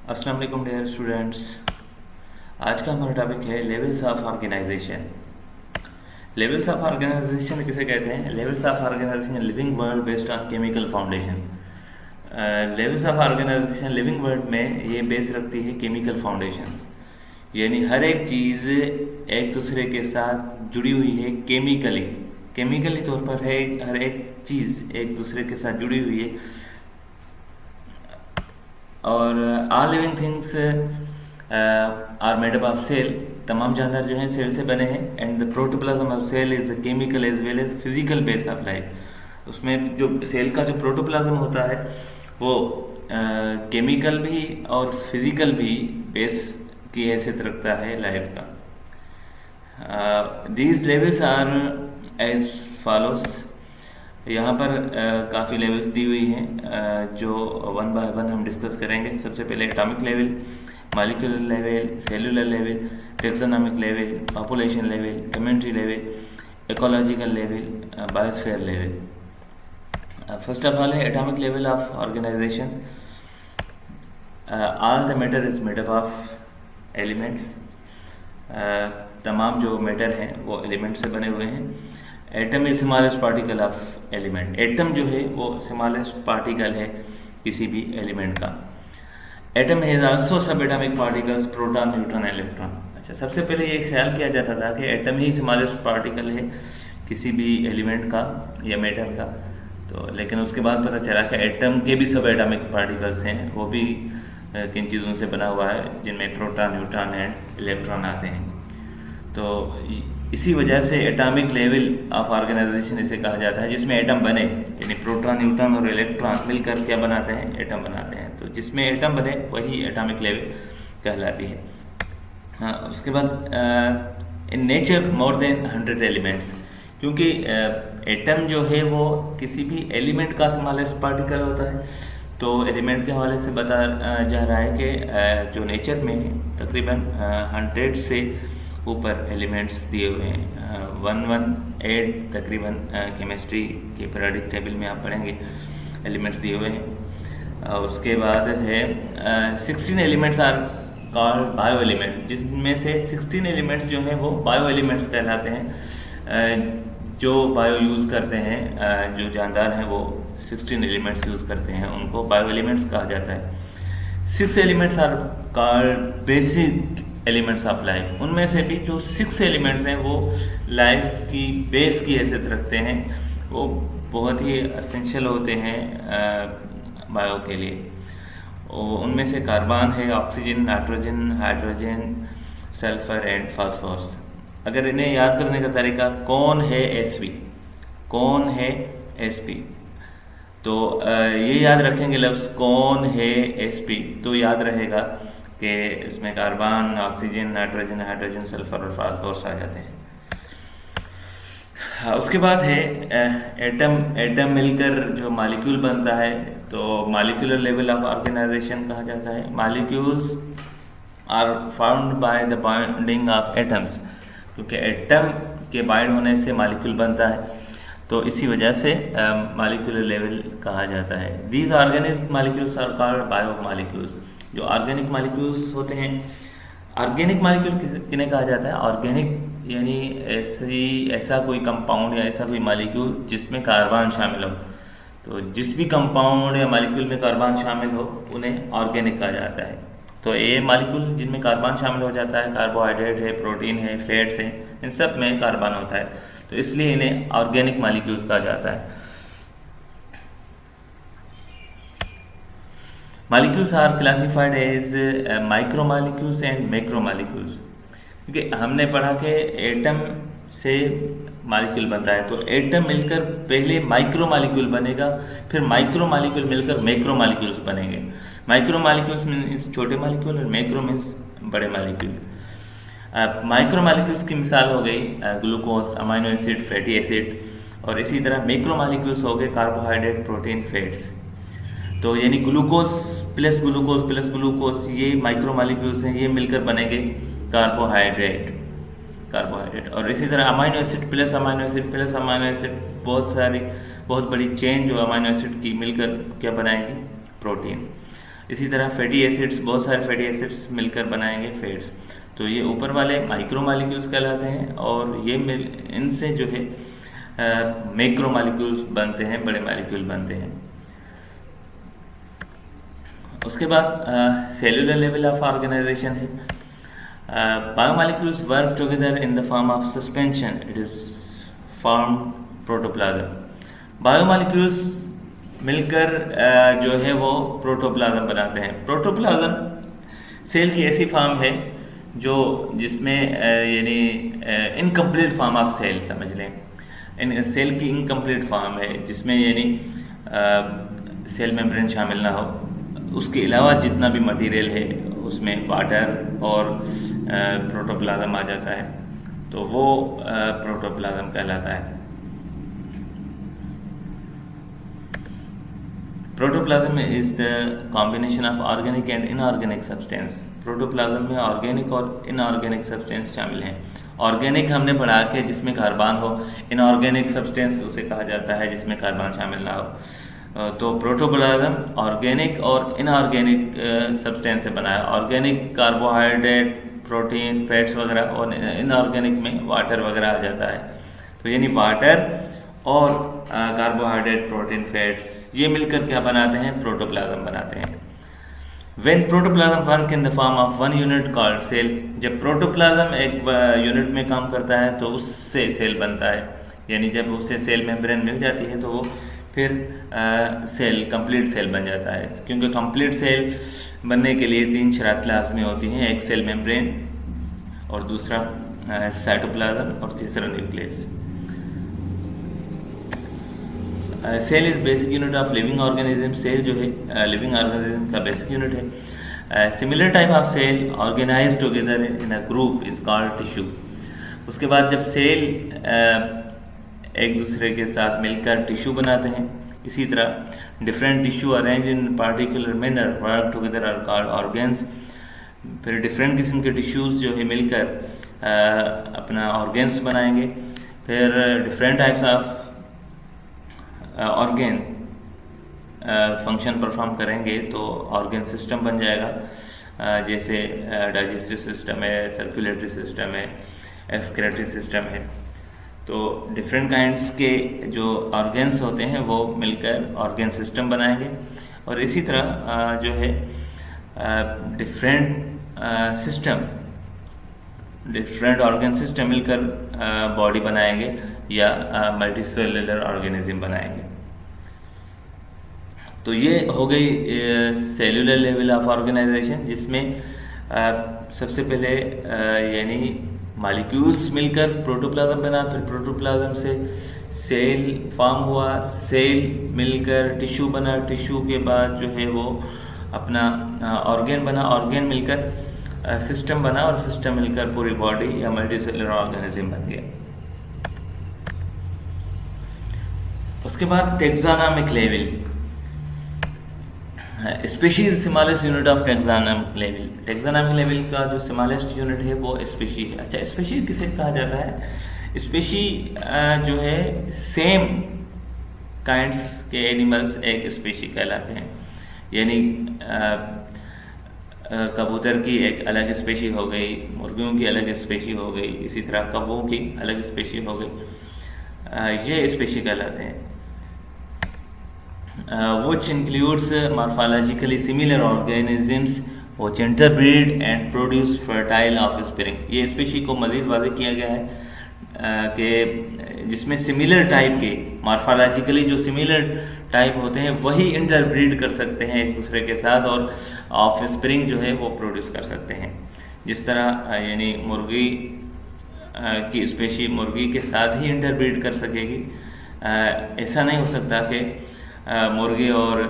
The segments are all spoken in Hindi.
अस्सलाम वालेकुम डियर स्टूडेंट्स। आज का हमारा टॉपिक है levels of organization. Levels of organization किसे कहते हैं? Levels of organization living world based on chemical foundation. Levels of organization living world में ये बेस रखती है केमिकल फाउंडेशन, यानी हर एक चीज़ एक दूसरे के साथ जुड़ी हुई है केमिकली तौर पर है। हर एक चीज़ एक दूसरे के साथ जुड़ी हुई है और all living things are made up of cell. तमाम जानदार जो हैं सेल से बने हैं। And the protoplasm of cell is the chemical as well as physical base of life. उसमें जो सेल का जो प्रोटोप्लाज्म होता है वो केमिकल भी और फिजिकल भी बेस की हैसियत रखता है लाइफ का। These levels are as follows. यहाँ पर काफ़ी लेवल्स दी हुई हैं जो वन बाय वन हम डिस्कस करेंगे। सबसे पहले atomic level, molecular level, cellular level, taxonomic level, population level, community level, ecological level, biosphere level. First of all है atomic level of organization. All the matter is made up of elements. तमाम जो मैटर हैं वो एलिमेंट से बने हुए हैं। Atom is smallest particle of element. Atom जो है वो स्मॉलेस्ट पार्टिकल है किसी भी एलिमेंट का। एटम हैज आल्सो सब atomic particles proton, neutron, electron. अच्छा, सबसे पहले ये ख्याल किया जाता था कि एटम ही स्मॉलेस्ट पार्टिकल है किसी भी एलिमेंट का या मैटर का। तो लेकिन उसके बाद पता चला कि एटम के भी सब एटॉमिक पार्टिकल्स हैं, वो भी किन चीज़ों से बना हुआ है जिनमें प्रोटॉन, न्यूट्रॉन एंड इलेक्ट्रॉन आते हैं। तो इसी वजह से एटॉमिक लेवल ऑफ ऑर्गेनाइजेशन इसे कहा जाता है, जिसमें एटम बने, यानी प्रोटॉन, न्यूट्रॉन और इलेक्ट्रॉन मिलकर क्या बनाते हैं? एटम बनाते हैं। तो जिसमें एटम बने वही एटॉमिक लेवल कहलाती है। हाँ, उसके बाद in nature more than 100 elements, क्योंकि एटम जो है वो किसी भी एलिमेंट का स्मॉलेस्ट पार्टिकल होता है। तो एलिमेंट के हवाले से बता जा रहा है कि जो नेचर में तकरीबन 100 से ऊपर एलिमेंट्स दिए हुए हैं। 118 तकरीबन केमिस्ट्री के पीरियोडिक टेबल में आप पढ़ेंगे एलिमेंट्स दिए हुए हैं। उसके बाद है 16 elements are called bio elements, जिसमें से 16 एलिमेंट्स जो हैं वो बायो एलिमेंट्स कहलाते हैं। जो बायो यूज़ करते हैं, जो जानदार हैं वो 16 एलिमेंट्स यूज़ करते हैं, उनको बायो एलिमेंट्स कहा जाता है। 6 elements are called basic elements of life. उनमें से भी जो 6 एलिमेंट्स हैं वो लाइफ की बेस की हैसियत रखते हैं, वो बहुत ही एसेंशियल होते हैं बायो के लिए। उनमें से कार्बन है, oxygen, nitrogen, hydrogen, sulphur and phosphorus. अगर इन्हें याद करने का तरीका, कौन है sp, कौन है sp, तो ये याद रखेंगे लफ्ज़ कौन है sp, तो याद रहेगा कि इसमें carbon, oxygen, nitrogen, hydrogen, sulphur और फास्फोरस आ जाते हैं। उसके बाद है एटम मिलकर जो मॉलिक्यूल बनता है, तो मॉलिक्यूलर लेवल ऑफ ऑर्गेनाइजेशन कहा जाता है। Molecules are found by the bonding of atoms, क्योंकि एटम के बाइंड होने से मॉलिक्यूल बनता है, तो इसी वजह से मॉलिक्यूलर लेवल कहा जाता है। These organic molecules are called bio molecules. जो ऑर्गेनिक मॉलिक्यूल्स होते हैं, ऑर्गेनिक मॉलिक्यूल किन्हें कहा जाता है? ऑर्गेनिक यानी ऐसा कोई कंपाउंड या ऐसा कोई मॉलिक्यूल जिसमें कार्बन शामिल हो। तो जिस भी कंपाउंड या मॉलिक्यूल में कार्बन शामिल हो उन्हें ऑर्गेनिक कहा जाता है। तो ये मॉलिक्यूल जिनमें कार्बन शामिल हो जाता है, कार्बोहाइड्रेट है, प्रोटीन है, फैट्स हैं, इन सब में कार्बन होता है, तो इसलिए इन्हें ऑर्गेनिक मॉलिक्यूल्स कहा जाता है। Molecules are classified as micro molecules and macro molecules, क्योंकि हमने पढ़ा कि एटम से मॉलिक्यूल बनता है, तो एटम मिलकर पहले माइक्रो मॉलिक्यूल बनेगा, फिर माइक्रो मॉलिक्यूल मिलकर मैक्रो मॉलिक्यूल्स बनेंगे। माइक्रो मॉलिक्यूल्स मीन्स छोटे मॉलिक्यूल और मैक्रो मीन्स बड़े मॉलिक्यूल। माइक्रो मॉलिक्यूल्स की मिसाल हो गई glucose, amino acid, fatty acid, और इसी तरह मैक्रो मॉलिक्यूल्स हो गए कार्बोहाइड्रेट, प्रोटीन, फैट्स। तो यानी glucose plus glucose plus glucose ये माइक्रो मॉलिक्यूल्स हैं, ये मिलकर बनेंगे कार्बोहाइड्रेट। और इसी तरह amino acid plus amino acid plus amino acid, बहुत बड़ी चेन जो अमाइनो एसिड की मिलकर क्या बनाएगी? प्रोटीन। इसी तरह फैटी एसिड्स, बहुत सारे फैटी एसिड्स मिलकर बनाएंगे फैट्स। तो ये ऊपर वाले माइक्रो मालिक्यूल्स कहलाते हैं, और ये इनसे जो है मैक्रो मालिक्यूल्स बनते हैं, बड़े मालिक्यूल बनते हैं। उसके बाद सेलुलर लेवल ऑफ ऑर्गेनाइजेशन है। Biomolecules work together in the form of suspension, it is form protoplasm. Biomolecules मिलकर जो है वो प्रोटोप्लाज्म बनाते हैं। प्रोटोप्लाज्म सेल की ऐसी फॉर्म है जो जिसमें यानी इनकम्प्लीट फॉर्म ऑफ सेल समझ लें, इन सेल की इनकम्प्लीट फॉर्म है जिसमें यानी सेल मेम्ब्रेन शामिल ना हो, उसके अलावा जितना भी मटेरियल है उसमें वाटर और प्रोटोप्लाज्म आ जाता है, तो वो प्रोटोप्लाज्म कहलाता है। Protoplasm is the combination of organic and inorganic substance. Protoplasm में ऑर्गेनिक और इनऑर्गेनिक सब्सटेंस शामिल हैं। ऑर्गेनिक हमने पढ़ा के जिसमें कार्बन हो, इनऑर्गेनिक सब्सटेंस उसे कहा जाता है जिसमें कार्बन शामिल ना हो। तो प्रोटोप्लाज्म ऑर्गेनिक और इनऑर्गेनिक सब्सटेंस से बना है। ऑर्गेनिक कार्बोहाइड्रेट, प्रोटीन, फैट्स वगैरह, और इनऑर्गेनिक में वाटर वगैरह आ जाता है। तो यानी वाटर और कार्बोहाइड्रेट, प्रोटीन, फैट्स ये मिलकर क्या बनाते हैं? प्रोटोप्लाज्म बनाते हैं। When protoplasm work in the form of one unit called cell, जब प्रोटोप्लाज्म एक यूनिट में काम करता है तो उससे सेल बनता है, यानी जब उसे सेल मेम्ब्रेन मिल जाती है तो वो फिर सेल, कंप्लीट सेल बन जाता है। क्योंकि कंप्लीट सेल बनने के लिए 3 शर्त लाजमी होती हैं, एक सेल मेम्ब्रेन और दूसरा साइटोप्लाज्म और तीसरा nucleus. Cell is basic unit of living organism. Cell जो है लिविंग ऑर्गेनिज्म का बेसिक यूनिट है। Similar type of cell organize together in a group is called tissue. उसके बाद जब सेल एक दूसरे के साथ मिलकर टिश्यू बनाते हैं, इसी तरह different tissue arrange in particular manner work together are called organs. फिर डिफरेंट किस्म के टिश्यूज़ जो है मिलकर अपना ऑर्गेन्स बनाएंगे। फिर different types of organ function perform करेंगे तो ऑर्गेन सिस्टम बन जाएगा। जैसे डाइजेस्टिव सिस्टम है, सर्कुलेटरी सिस्टम है, एक्सक्रेटरी सिस्टम है। तो डिफरेंट काइंड्स के जो ऑर्गेन्स होते हैं वो मिलकर ऑर्गेन सिस्टम बनाएंगे। और इसी तरह जो है different system, different organ system मिलकर बॉडी बनाएंगे या मल्टीसेलुलर ऑर्गेनिज्म बनाएंगे। तो ये हो गई सेलुलर लेवल ऑफ ऑर्गेनाइजेशन, जिसमें सबसे पहले यानी मॉलिक्यूल्स मिलकर प्रोटोप्लाज्म बना, फिर प्रोटोप्लाज्म से सेल फॉर्म हुआ, सेल मिलकर टिश्यू बना, टिश्यू के बाद जो है वो अपना ऑर्गेन बना, ऑर्गेन मिलकर सिस्टम बना और सिस्टम मिलकर पूरी बॉडी या मल्टीसेलुलर ऑर्गेनिज्म बन गया। उसके बाद taxonomic level, species smallest unit of taxonomic level. Taxonomic level का जो स्मॉलेस्ट यूनिट है वो स्पीशी है। अच्छा, स्पीशी किसे कहा जाता है? स्पीशी जो है सेम काइंड्स के एनिमल्स एक स्पीशी कहलाते हैं। यानी कबूतर की एक अलग स्पीशी हो गई, मुर्गियों की अलग स्पीशी हो गई, इसी तरह कौवों की अलग स्पीशी हो गई, ये स्पीशी कहलाते हैं। which includes morphologically similar organisms which interbreed and produce fertile offspring। ये स्पीशी को मज़ीद वाज़ेह किया गया है कि जिसमें सिमिलर टाइप के, मॉर्फोलॉजिकली जो सिमिलर टाइप होते हैं वही इंटरब्रीड कर सकते हैं एक दूसरे के साथ और ऑफस्प्रिंग जो है वो प्रोड्यूस कर सकते हैं। जिस तरह यानी मुर्गी की स्पीशी मुर्गी के साथ ही इंटरब्रीड कर सकेगी, ऐसा नहीं हो सकता कि मुर्गी और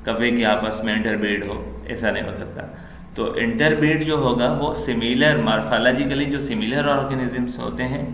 कौवे के आपस में इंटरब्रीड हो, ऐसा नहीं हो सकता। तो इंटरब्रीड जो होगा वो सिमिलर, मॉर्फोलॉजिकली जो सिमिलर ऑर्गेनिजम्स होते हैं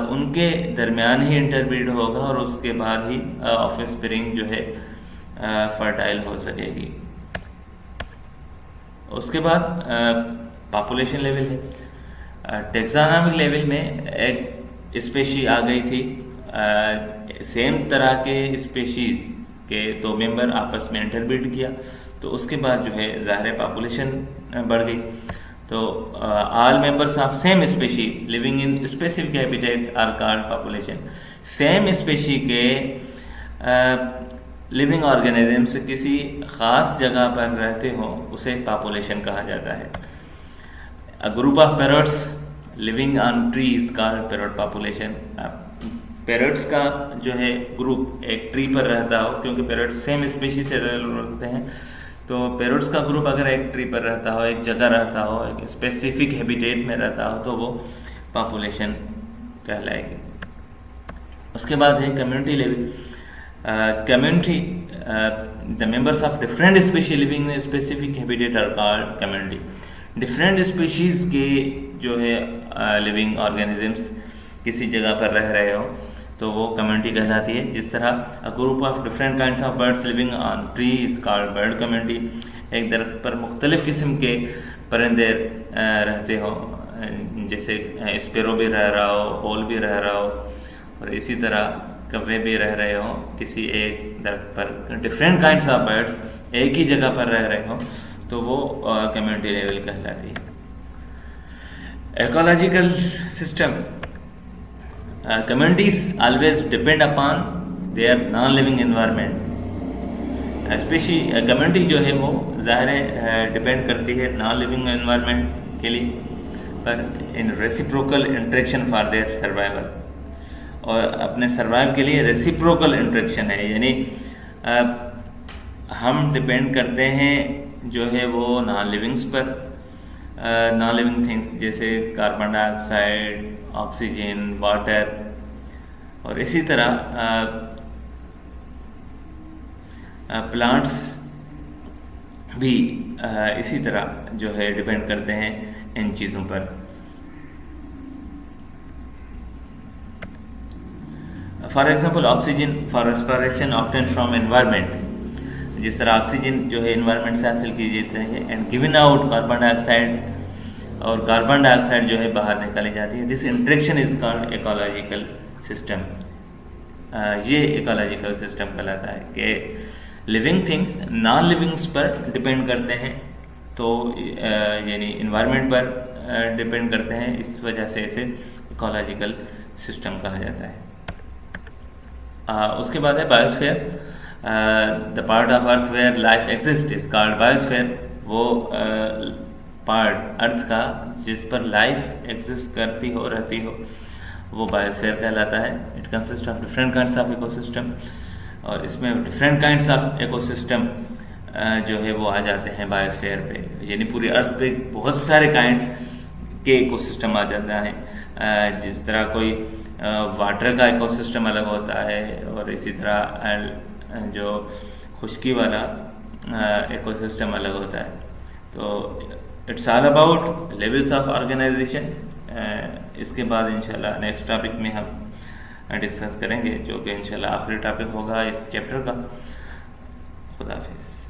उनके दरमियान ही इंटरब्रीड होगा और उसके बाद ही ऑफस्प्रिंग जो है फर्टाइल हो सकेगी। उसके बाद पॉपुलेशन लेवल है। टेक्सोनोमिक लेवल में एक स्पीशी आ गई थी, सेम तरह के स्पीशीज़ के 2 मेंबर आपस में इंटरब्रीड किया तो उसके बाद जो है ज़ाहिर है पॉपुलेशन बढ़ गई। तो all members of same species living in specific habitat are called population. Same species के लिविंग ऑर्गेनिजम्स किसी ख़ास जगह पर रहते हो उसे पॉपुलेशन कहा जाता है। A group of parrots living on trees called parrot population. Parrots का जो है ग्रुप एक ट्री पर रहता हो, क्योंकि पैरट्स सेम स्पीशीज से रहते हैं, तो पैरट्स का ग्रुप अगर एक ट्री पर रहता हो, एक जगह रहता हो, एक स्पेसिफिक हैबिटेट में रहता हो, तो वो पॉपुलेशन कहलाएगी। उसके बाद है community level. Community the members of different species living in specific habitat are called community. Different species के जो है लिविंग ऑर्गेनिजम्स किसी जगह पर रह रहे हो तो वो कम्युनिटी कहलाती है। जिस तरह a group of different kinds of birds living on tree is called bird community. एक दरख्त पर मुख्तलिफ किस्म के परिंदे रहते हो, जैसे स्पेरो भी रह रहा हो, ओल भी रह रहा हो, और इसी तरह कव्वे भी रह रहे हो किसी एक दरख्त पर। डिफरेंट काइंड्स ऑफ बर्ड्स एक ही जगह पर रह रहे हो तो वो कम्युनिटी लेवल कहलाती है। Ecological system. Communities always depend upon their non-living environment। Community जो है वो ज़ाहिर है डिपेंड करती है नॉन लिविंग एनवायरनमेंट के लिए, पर in reciprocal interaction for their survival. और अपने सर्वाइव के लिए रेसिप्रोकल इंटरेक्शन है, यानी हम डिपेंड करते हैं जो है वो नॉन लिविंग्स पर, नॉन लिविंग थिंग्स जैसे कार्बन डाइऑक्साइड, ऑक्सीजन, वाटर, और इसी तरह प्लांट्स भी इसी तरह जो है डिपेंड करते हैं इन चीज़ों पर। For example oxygen for respiration obtain from environment. जिस तरह ऑक्सीजन जो है एनवायरनमेंट से हासिल की जाती है, and given out carbon dioxide, और कार्बन डाइऑक्साइड जो है बाहर निकाली जाती है। This interaction is called ecological system. ये इकोलॉजिकल सिस्टम कहलाता है कि लिविंग थिंग्स नॉन लिविंग्स पर डिपेंड करते हैं, तो यानी इन्वायरमेंट पर डिपेंड करते हैं, इस वजह से इसे इकोलॉजिकल सिस्टम कहा जाता है। उसके बाद है biosphere. The part of earth where life exist is called biosphere. वो पार्ट अर्थ का जिस पर लाइफ एग्जिस्ट करती हो, रहती हो, वो बायोस्फीयर कहलाता है। It consist of different kinds of ecosystem, और इसमें डिफरेंट काइंड्स ऑफ इकोसिस्टम जो है वो आ जाते हैं बायोस्फीयर पे, यानी पूरी अर्थ पे बहुत सारे काइंड्स के इकोसिस्टम आ जाता है। जिस तरह कोई वाटर का इकोसिस्टम अलग होता है, और इसी तरह जो खुश्की वाला इकोसिस्टम अलग होता है। तो it's all about levels of organization. इसके बाद इंशाल्लाह नेक्स्ट टॉपिक में हम डिस्कस करेंगे, जो कि इंशाल्लाह आखिरी टॉपिक होगा इस चैप्टर का। खुदा हाफिज़।